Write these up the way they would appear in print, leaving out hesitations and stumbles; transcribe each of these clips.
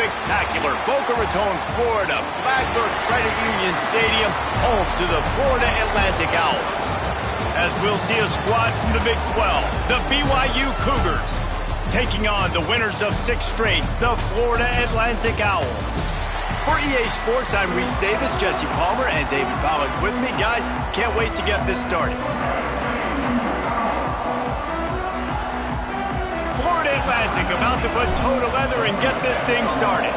spectacular Boca Raton, Florida, Flagler Credit Union Stadium, home to the Florida Atlantic Owls. As we'll see a squad from the Big 12, the BYU Cougars, taking on the winners of 6 straight, the Florida Atlantic Owls. For EA Sports, I'm Reese Davis, Jesse Palmer, and David Pollack with me. Guys, can't wait to get this started. Florida Atlantic about to put toe to leather and get this thing started.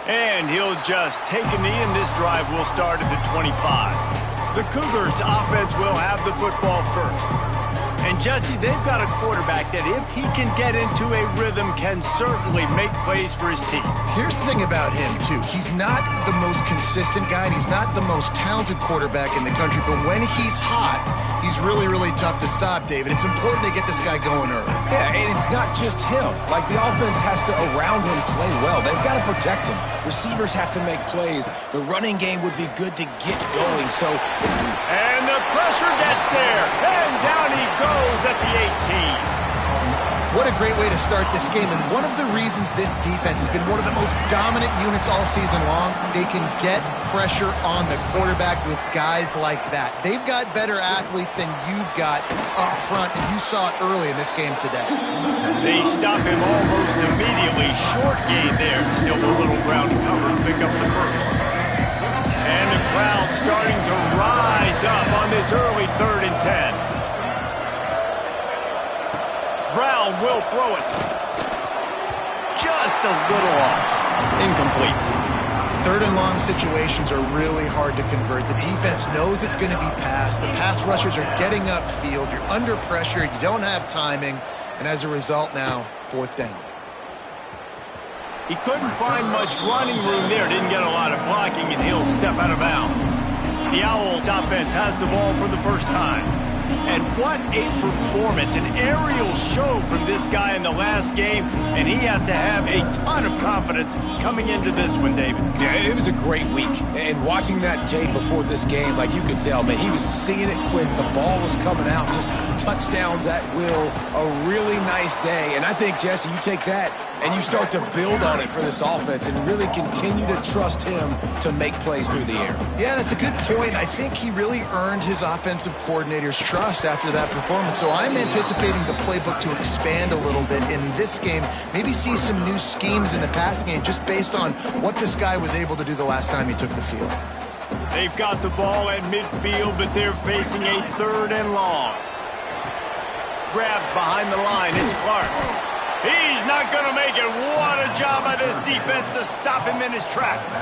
And he'll just take a knee, and this drive will start at the 25. The Cougars offense will have the football first. And Jesse, they've got a quarterback that if he can get into a rhythm can certainly make plays for his team. Here's the thing about him, too. He's not the most consistent guy, and he's not the most talented quarterback in the country, but when he's hot, he's really, really tough to stop, David. It's important they get this guy going early. Yeah, and it's not just him. Like, the offense has to, around him, play well. They've got to protect him. Receivers have to make plays. The running game would be good to get going, so... And the pressure gets there, and down he goes at the 18. What a great way to start this game, and one of the reasons this defense has been one of the most dominant units all season long, they can get pressure on the quarterback with guys like that. They've got better athletes than you've got up front, and you saw it early in this game today. They stop him almost immediately. Short gain there, still a little ground to cover to pick up the first. And the crowd starting to rise up on this early 3rd and 10. Brown will throw it. Just a little off. Incomplete. 3rd and long situations are really hard to convert. The defense knows it's going to be passed. The pass rushers are getting upfield. You're under pressure. You don't have timing. And as a result now, 4th down. He couldn't find much running room there. Didn't get a lot of blocking, and he'll step out of bounds. The Owls offense has the ball for the first time. And what a performance, an aerial show from this guy in the last game, and he has to have a ton of confidence coming into this one, David. Yeah, it was a great week, and watching that tape before this game, like you could tell, man, he was seeing it quick. The ball was coming out, just touchdowns at will, a really nice day. And I think, Jesse, you take that and you start to build on it for this offense and really continue to trust him to make plays through the air. Yeah, that's a good point. I think he really earned his offensive coordinator's trust after that performance. So I'm anticipating the playbook to expand a little bit in this game, maybe see some new schemes in the passing game just based on what this guy was able to do the last time he took the field. They've got the ball at midfield, but they're facing a 3rd and long. Grabbed behind the line, it's Clark. He's not going to make it. What a job by this defense to stop him in his tracks.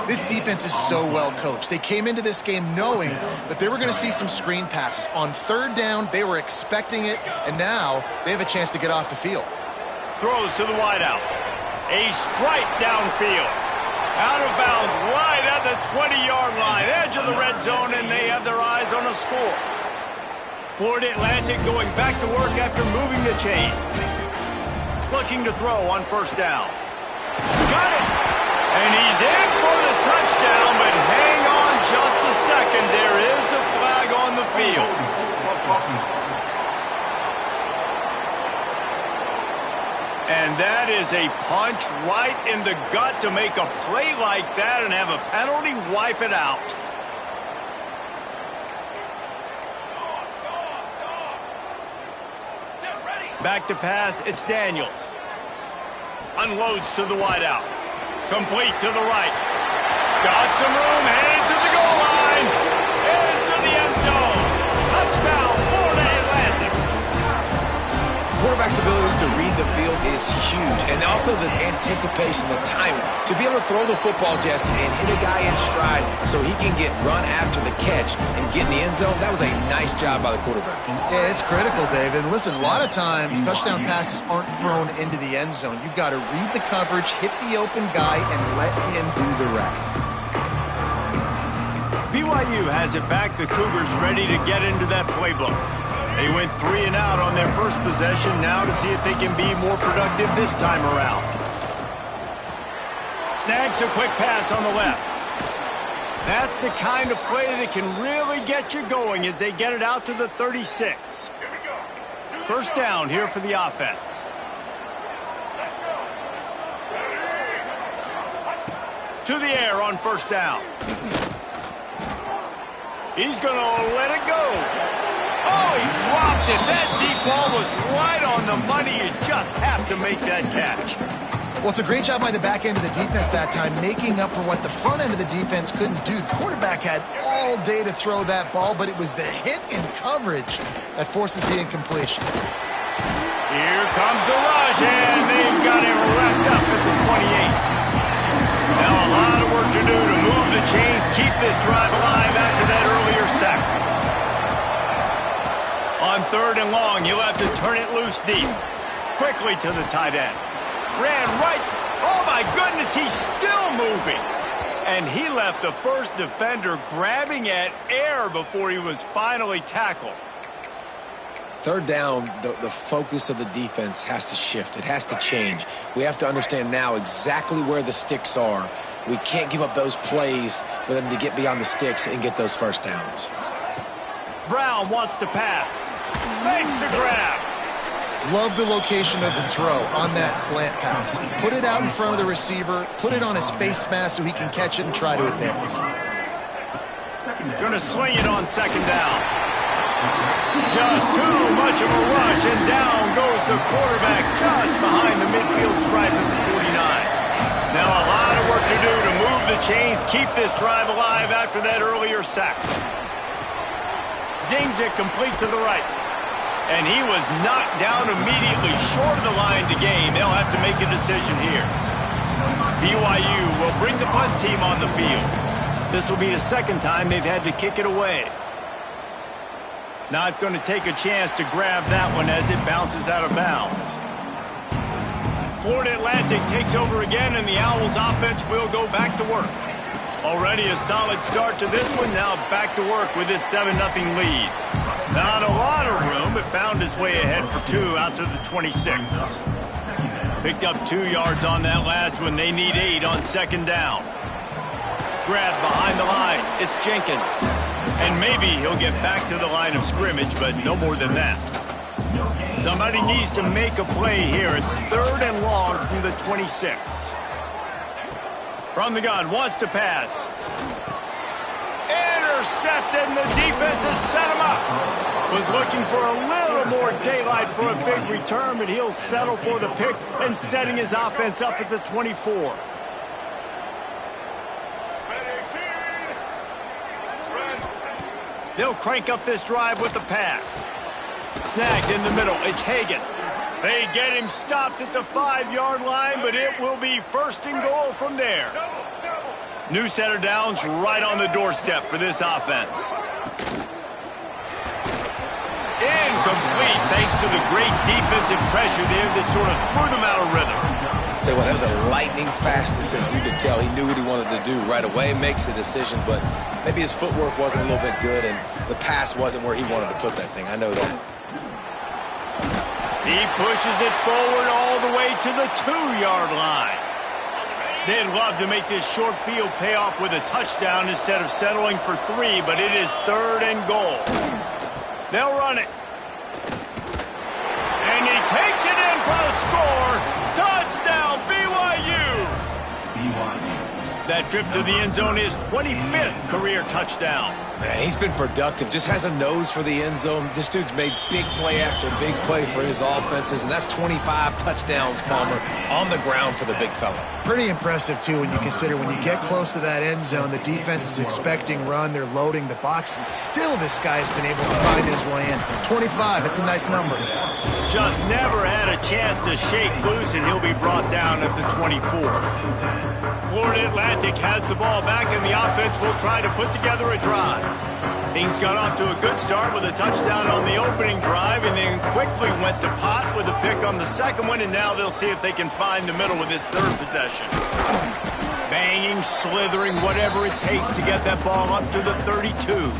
This defense is so well coached. They came into this game knowing that they were going to see some screen passes. On 3rd down, they were expecting it, and now they have a chance to get off the field. Throws to the wideout. A strike downfield. Out of bounds right at the 20-yard line, edge of the red zone, and they have their eyes on a score. Florida Atlantic going back to work after moving the chains. Looking to throw on 1st down. Got it! And he's in for the touchdown, but hang on just a second. There is a flag on the field. And that is a punch right in the gut to make a play like that and have a penalty wipe it out. Back to pass, it's Daniels. Unloads to the wideout. Complete to the right. Got some room, headed to the goal line. Into the end zone. Touchdown, Florida Atlantic. Quarterback's abilities to read the field is huge. And also the anticipation, the timing. To be able to throw the football, Jesse, and hit a guy in stride so he can get run after the catch and get in the end zone, that was a nice job by the quarterback. Yeah, it's critical, David. And listen, a lot of times touchdown passes aren't thrown into the end zone. You've got to read the coverage, hit the open guy, and let him do the rest. BYU has it back. The Cougars ready to get into that playbook. They went 3 and out on their first possession, now to see if they can be more productive this time around. Snags a quick pass on the left. That's the kind of play that can really get you going as they get it out to the 36. First down here for the offense. To the air on first down. He's going to let it go. Oh, he dropped it. That deep ball was right on the money. You just have to make that catch. Well, it's a great job by the back end of the defense that time, making up for what the front end of the defense couldn't do. The quarterback had all day to throw that ball, but it was the hit and coverage that forces the incompletion. Here comes the rush, and they've got him wrapped up at the 28. Now a lot of work to do to move the chains, keep this drive alive after that earlier sack. On third and long, he'll have to turn it loose deep. Quickly to the tight end. Ran right. Oh, my goodness, he's still moving. And he left the first defender grabbing at air before he was finally tackled. Third down, the focus of the defense has to shift. It has to change. We have to understand now exactly where the sticks are. We can't give up those plays for them to get beyond the sticks and get those first downs. Brown wants to pass. Makes the grab. Love the location of the throw on that slant pass. Put it out in front of the receiver, put it on his face mask so he can catch it and try to advance. Gonna swing it on second down. Just too much of a rush, and down goes the quarterback just behind the midfield stripe at the 49. Now a lot of work to do to move the chains, keep this drive alive after that earlier sack. Zings it complete to the right. And he was knocked down immediately short of the line to gain. They'll have to make a decision here. BYU will bring the punt team on the field. This will be the second time they've had to kick it away. Not going to take a chance to grab that one as it bounces out of bounds. Florida Atlantic takes over again, and the Owls offense will go back to work. Already a solid start to this one. Now back to work with this 7-0 lead. Not a lot of room, but found his way ahead for two out to the 26. Picked up 2 yards on that last one. They need 8 on second down. Grab behind the line. It's Jenkins. And maybe he'll get back to the line of scrimmage, but no more than that. Somebody needs to make a play here. It's third and long from the 26. From the gun, wants to pass. Intercepted, and the defense has set him up. Was looking for a little more daylight for a big return, but he'll settle for the pick and setting his offense up at the 24. They'll crank up this drive with the pass. Snagged in the middle. It's Hagan. They get him stopped at the 5-yard line, but it will be first and goal from there. New set of downs right on the doorstep for this offense. Incomplete thanks to the great defensive pressure there that sort of threw them out of rhythm. Tell you what, that was a lightning-fast decision. You could tell he knew what he wanted to do right away, makes the decision, but maybe his footwork wasn't a little bit good, and the pass wasn't where he wanted to put that thing. I know that. He pushes it forward all the way to the 2-yard line. They'd love to make this short field pay off with a touchdown instead of settling for 3, but it is third and goal. They'll run it. And he takes it in for the score. Touchdown, BYU! That trip to the end zone is 25th career touchdown. Man, he's been productive, just has a nose for the end zone. This dude's made big play after big play for his offenses, and that's 25 touchdowns, Palmer, on the ground for the big fella. Pretty impressive, too, when you consider when you get close to that end zone, the defense is expecting run, they're loading the box, and still this guy's been able to find his way in. 25, it's a nice number. Just never had a chance to shake loose, and he'll be brought down at the 24. Florida Atlantic has the ball back, and the offense will try to put together a drive. Things got off to a good start with a touchdown on the opening drive, and then quickly went to pot with a pick on the second one, and now they'll see if they can find the middle with this third possession. Banging, slithering, whatever it takes to get that ball up to the 32.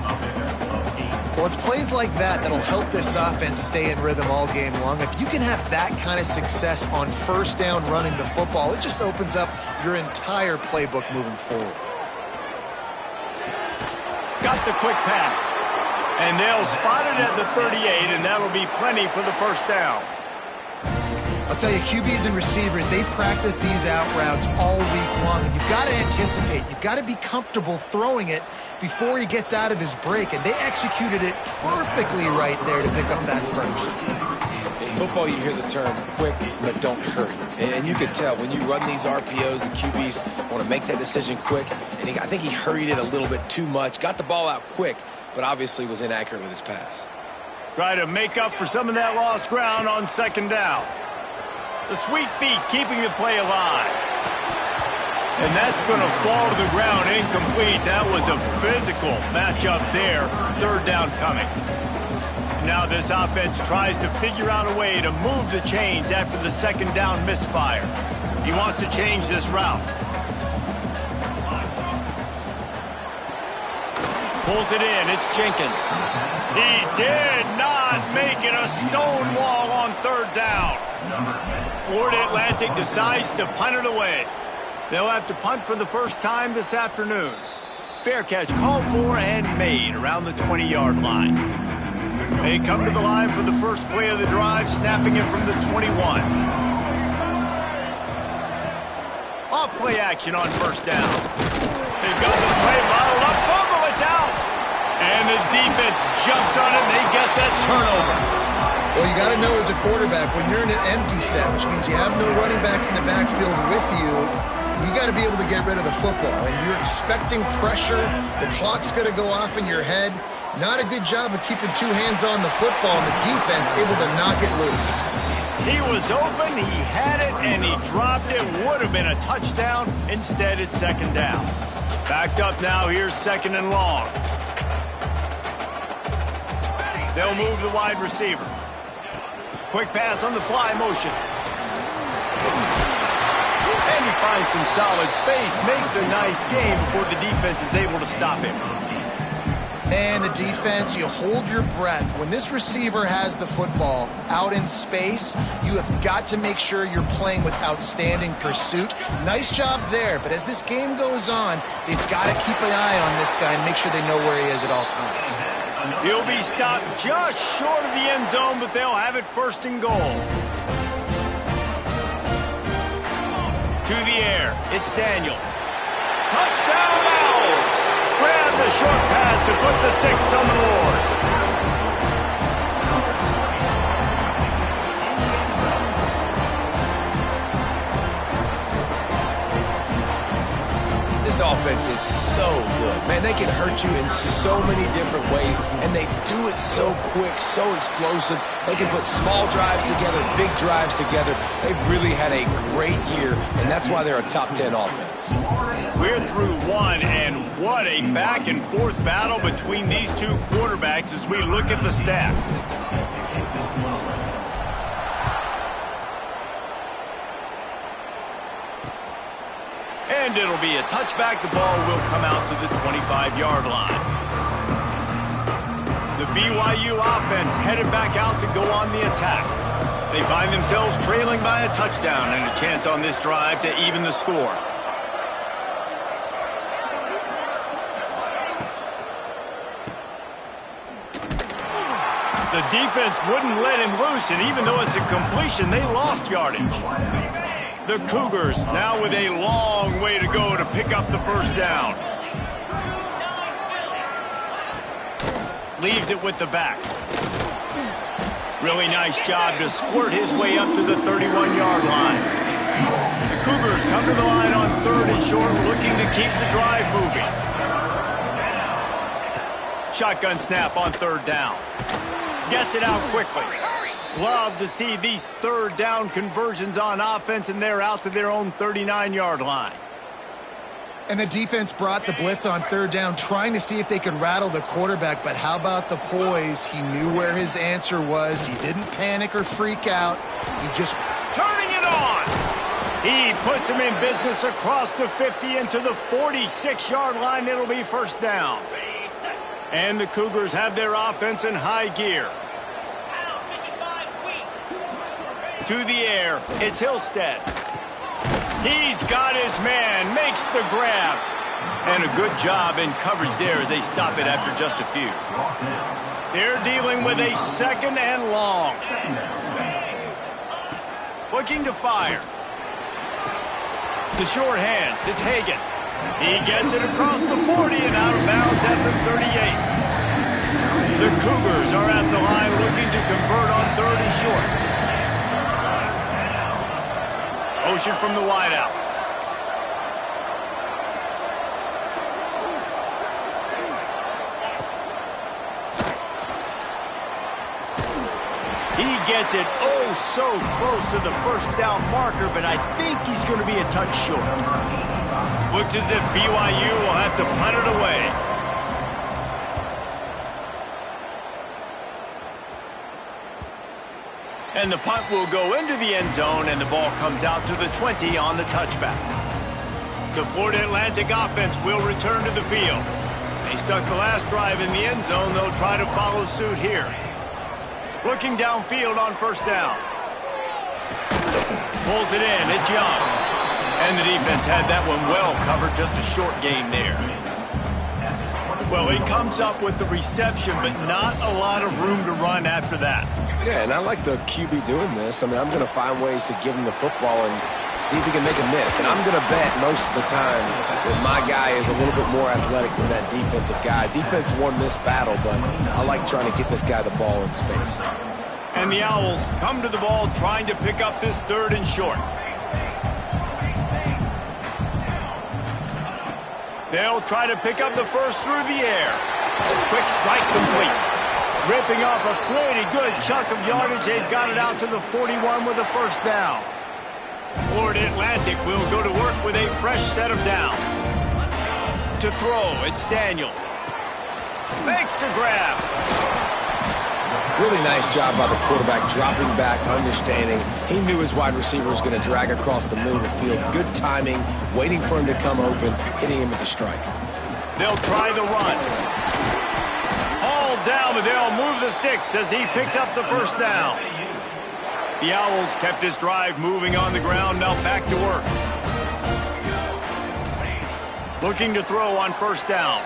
Well, it's plays like that that'll help this offense stay in rhythm all game long. If you can have that kind of success on first down running the football, it just opens up your entire playbook moving forward. Got the quick pass. And they'll spot it at the 38, and that'll be plenty for the first down. I'll tell you, QBs and receivers, they practice these out routes all week long. You've got to anticipate. You've got to be comfortable throwing it before he gets out of his break, and they executed it perfectly right there to pick up that first. In football, you hear the term quick, but don't hurry. And you can tell when you run these RPOs, the QBs want to make that decision quick. And I think he hurried it a little bit too much, got the ball out quick, but obviously was inaccurate with his pass. Try to make up for some of that lost ground on second down. The sweet feet keeping the play alive. And that's going to fall to the ground incomplete. That was a physical matchup there. Third down coming. Now this offense tries to figure out a way to move the chains after the second down misfire. He wants to change this route. Pulls it in. It's Jenkins. He did not make it a stone wall on third down. Florida Atlantic decides to punt it away. They'll have to punt for the first time this afternoon. Fair catch called for and made around the 20-yard line. They come to the line for the first play of the drive, snapping it from the 21. Off play action on first down. They've got the play bottled up. Fumble, it's out. And the defense jumps on it, and they get that turnover. Well, you got to know as a quarterback, when you're in an empty set, which means you have no running backs in the backfield with you, you got to be able to get rid of the football. And you're expecting pressure. The clock's going to go off in your head. Not a good job of keeping two hands on the football, and the defense able to knock it loose. He was open, he had it, and he dropped it. Would have been a touchdown. Instead, it's second down. Backed up now, here's second and long. They'll move the wide receiver. Quick pass on the fly motion. And he finds some solid space, makes a nice game before the defense is able to stop him. And the defense, you hold your breath. When this receiver has the football out in space, you have got to make sure you're playing with outstanding pursuit. Nice job there, but as this game goes on, they've got to keep an eye on this guy and make sure they know where he is at all times. He'll be stopped just short of the end zone, but they'll have it first and goal. To the air, it's Daniels. Touchdown, Owls! Grab the short pass to put the 6 on the board. This offense is so good. Man, they can hurt you in so many different ways, and they do it so quick, so explosive. They can put small drives together, big drives together. They've really had a great year, and that's why they're a top 10 offense. We're through one, and what a back-and-forth battle between these two quarterbacks as we look at the stats. And it'll be a touchback. The ball will come out to the 25-yard line. The BYU offense headed back out to go on the attack. They find themselves trailing by a touchdown and a chance on this drive to even the score. The defense wouldn't let him loose, and even though it's a completion, they lost yardage. The Cougars now with a long way to go to pick up the first down. Leaves it with the back. Really nice job to squirt his way up to the 31-yard line. The Cougars come to the line on third and short, looking to keep the drive moving. Shotgun snap on third down. Gets it out quickly. Love to see these third down conversions on offense, and they're out to their own 39-yard line. And the defense brought the blitz on third down, trying to see if they could rattle the quarterback. But how about the poise? He knew where his answer was. He didn't panic or freak out. He just... Turning it on! He puts him in business across the 50 into the 46-yard line. It'll be first down. And the Cougars have their offense in high gear. To the air, it's Hillstead. He's got his man, makes the grab. And a good job in coverage there as they stop it after just a few. They're dealing with a second and long. Looking to fire. The short hands, it's Hagan. He gets it across the 40 and out of bounds at the 38. The Cougars are at the line looking to convert on 3rd and short. Motion from the wideout. He gets it oh so close to the first down marker, but I think he's going to be a touch short. Looks as if BYU will have to punt it away. And the punt will go into the end zone, and the ball comes out to the 20 on the touchback. The Florida Atlantic offense will return to the field. They stuck the last drive in the end zone. They'll try to follow suit here. Looking downfield on 1st down. Pulls it in. It's Young. And the defense had that one well covered. Just a short gain there. Well, he comes up with the reception, but not a lot of room to run after that. Yeah, and I like the QB doing this. I mean, I'm going to find ways to give him the football and see if he can make a miss. And I'm going to bet most of the time that my guy is a little bit more athletic than that defensive guy. Defense won this battle, but I like trying to get this guy the ball in space. And the Owls come to the ball trying to pick up this 3rd and short. They'll try to pick up the first through the air. Quick strike complete. Ripping off a pretty good chunk of yardage. They've got it out to the 41 with a 1st down. Florida Atlantic will go to work with a fresh set of downs. To throw, it's Daniels. Makes the grab. Really nice job by the quarterback, dropping back, understanding. He knew his wide receiver was going to drag across the middle of the field. Good timing, waiting for him to come open, hitting him with the strike. They'll try the run. All down, but they'll move the sticks as he picks up the 1st down. The Owls kept this drive moving on the ground, now back to work. Looking to throw on 1st down.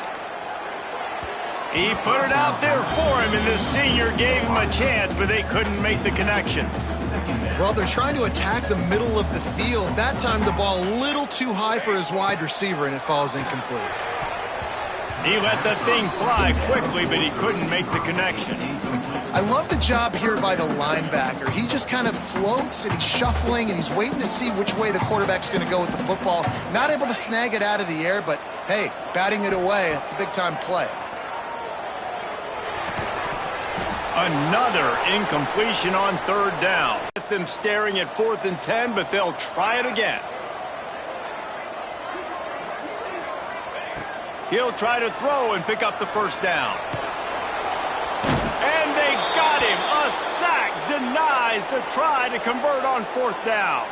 He put it out there for him, and the senior gave him a chance, but they couldn't make the connection. Well, they're trying to attack the middle of the field. That time the ball a little too high for his wide receiver, and it falls incomplete. He let that thing fly quickly, but he couldn't make the connection. I love the job here by the linebacker. He just kind of floats, and he's shuffling, and he's waiting to see which way the quarterback's going to go with the football. Not able to snag it out of the air, but, hey, batting it away, it's a big-time play. Another incompletion on 3rd down. With them staring at 4th and 10, but they'll try it again. He'll try to throw and pick up the 1st down. And they got him. A sack denies the try to convert on 4th down.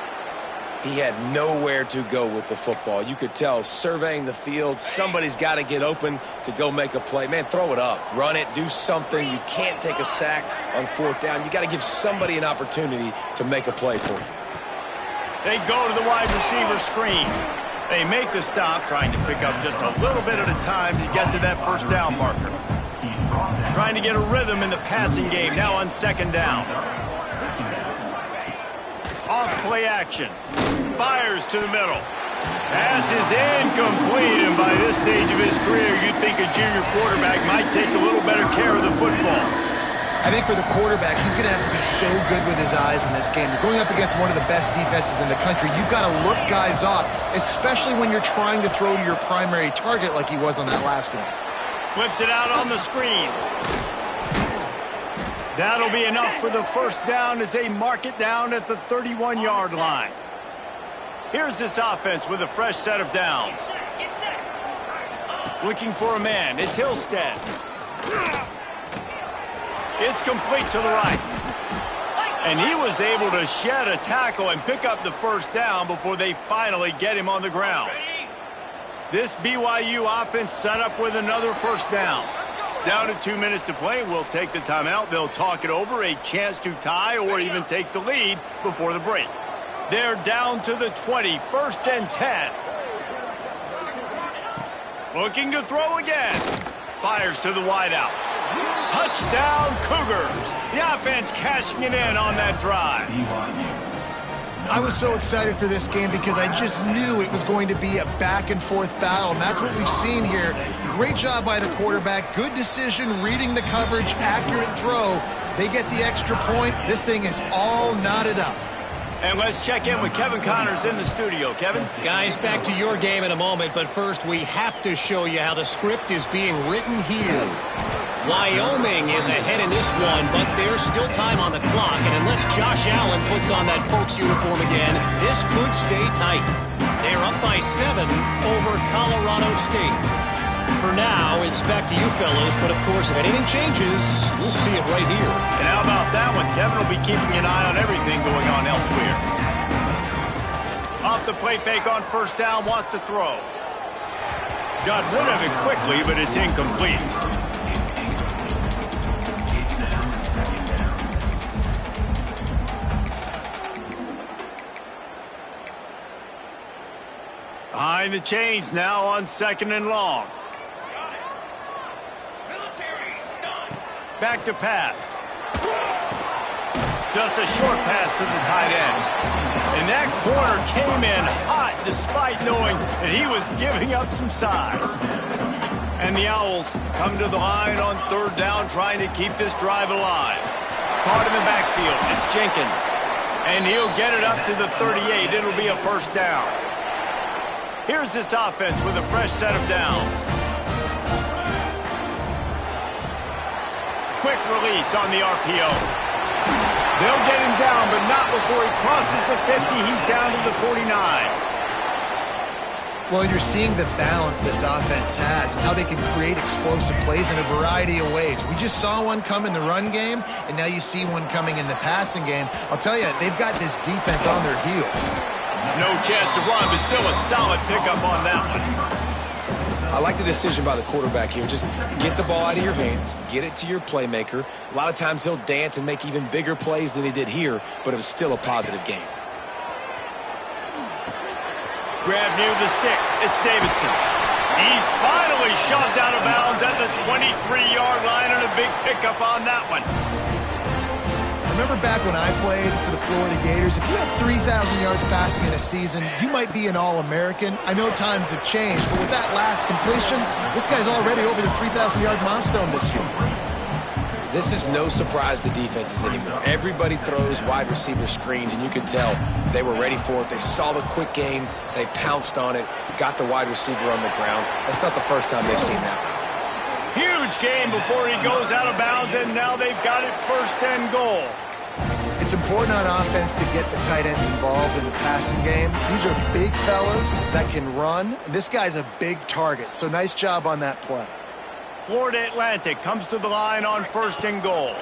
He had nowhere to go with the football. You could tell, surveying the field, somebody's got to get open to go make a play. Man, throw it up. Run it. Do something. You can't take a sack on 4th down. You got to give somebody an opportunity to make a play for you. They go to the wide receiver screen. They make the stop, trying to pick up just a little bit at a time to get to that 1st down marker. Trying to get a rhythm in the passing game, now on 2nd down. Off play action. Fires to the middle. Pass is incomplete, and by this stage of his career, you'd think a junior quarterback might take a little better care of the football. I think for the quarterback, he's going to have to be so good with his eyes in this game. You're going up against one of the best defenses in the country. You've got to look guys off, especially when you're trying to throw to your primary target like he was on that last one. Flips it out on the screen. That'll be enough for the 1st down as they mark it down at the 31-yard line. Here's this offense with a fresh set of downs. Looking for a man. It's Hillstead. It's complete to the right. And he was able to shed a tackle and pick up the 1st down before they finally get him on the ground. This BYU offense set up with another 1st down. Down to 2 minutes to play. We'll take the timeout. They'll talk it over. A chance to tie or even take the lead before the break. They're down to the 20. 1st and 10. Looking to throw again. Fires to the wideout. Touchdown, Cougars. The offense cashing it in on that drive. I was so excited for this game because I just knew it was going to be a back-and-forth battle, and that's what we've seen here. Great job by the quarterback. Good decision, reading the coverage, accurate throw. They get the extra point. This thing is all knotted up. And let's check in with Kevin Connors in the studio. Kevin? Guys, back to your game in a moment, but first we have to show you how the script is being written here. Wyoming is ahead in this one, but there's still time on the clock, and unless Josh Allen puts on that Pokes uniform again, this could stay tight. They're up by 7 over Colorado State. For now, it's back to you fellas, but of course, if anything changes, we'll see it right here. And how about that one? Kevin will be keeping an eye on everything going on elsewhere. Off the play fake on first down, wants to throw. Got rid of it quickly, but it's incomplete. Behind the chains now on 2nd and long. Back to pass. Just a short pass to the tight end. And that corner came in hot despite knowing that he was giving up some size. And the Owls come to the line on 3rd down trying to keep this drive alive. Caught in the backfield. It's Jenkins. And he'll get it up to the 38. It'll be a 1st down. Here's this offense with a fresh set of downs. Quick release on the RPO. They'll get him down, but not before he crosses the 50. He's down to the 49. Well, you're seeing the balance this offense has and how they can create explosive plays in a variety of ways. We just saw one come in the run game, and now you see one coming in the passing game. I'll tell you, they've got this defense on their heels. No chance to run, but still a solid pickup on that one. I like the decision by the quarterback here. Just get the ball out of your hands, get it to your playmaker. A lot of times he'll dance and make even bigger plays than he did here, but it was still a positive game. Grab near the sticks. It's Davidson. He's finally shoved out of bounds at the 23-yard line, and a big pickup on that one. Remember back when I played for the Florida Gators, if you had 3,000 yards passing in a season, you might be an All-American. I know times have changed, but with that last completion, this guy's already over the 3,000-yard milestone this year. This is no surprise to defenses anymore. Everybody throws wide receiver screens, and you can tell they were ready for it. They saw the quick game. They pounced on it, got the wide receiver on the ground. That's not the first time they've seen that one. Huge game before he goes out of bounds, and now they've got it 1st and goal. It's important on offense to get the tight ends involved in the passing game. These are big fellas that can run. This guy's a big target, so nice job on that play. Florida Atlantic comes to the line on 1st and goal.